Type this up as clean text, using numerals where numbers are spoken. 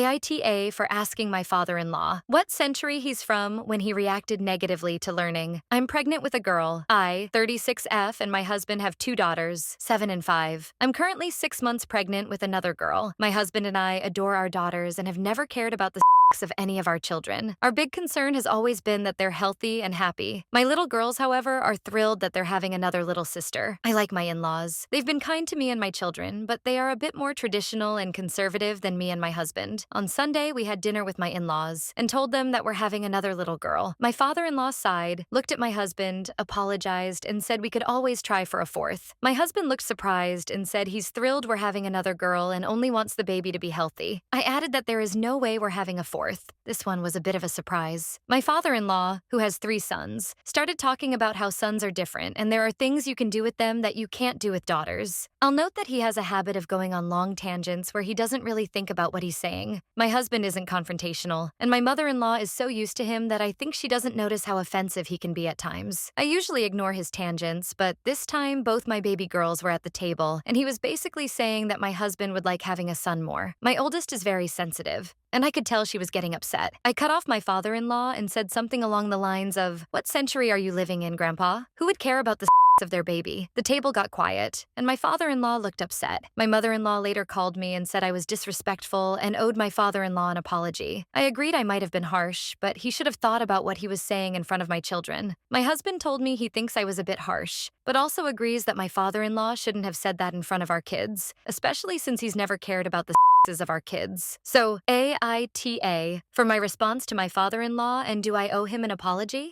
Aita for asking my father-in-law what century he's from when he reacted negatively to learning. I'm pregnant with a girl. I, 36F, and my husband have two daughters, 7 and 5. I'm currently 6 months pregnant with another girl. My husband and I adore our daughters and have never cared about the of any of our children. Our big concern has always been that they're healthy and happy. My little girls, however, are thrilled that they're having another little sister. I like my in-laws. They've been kind to me and my children, but they are a bit more traditional and conservative than me and my husband. On Sunday, we had dinner with my in-laws and told them that we're having another little girl. My father-in-law sighed, looked at my husband, apologized, and said we could always try for a fourth. My husband looked surprised and said he's thrilled we're having another girl and only wants the baby to be healthy. I added that there is no way we're having a fourth. This one was a bit of a surprise. My father-in-law, who has 3 sons, started talking about how sons are different and there are things you can do with them that you can't do with daughters. I'll note that he has a habit of going on long tangents where he doesn't really think about what he's saying. My husband isn't confrontational, and my mother-in-law is so used to him that I think she doesn't notice how offensive he can be at times. I usually ignore his tangents, but this time both my baby girls were at the table, and he was basically saying that my husband would like having a son more. My oldest is very sensitive, and I could tell she was getting upset. I cut off my father-in-law and said something along the lines of, "What century are you living in, Grandpa? Who would care about the of their baby?" The table got quiet, and my father-in-law looked upset. My mother-in-law later called me and said I was disrespectful and owed my father-in-law an apology. I agreed I might have been harsh, but he should have thought about what he was saying in front of my children. My husband told me he thinks I was a bit harsh, but also agrees that my father-in-law shouldn't have said that in front of our kids, especially since he's never cared about the of our kids. So, AITA for my response to my father-in-law, and do I owe him an apology?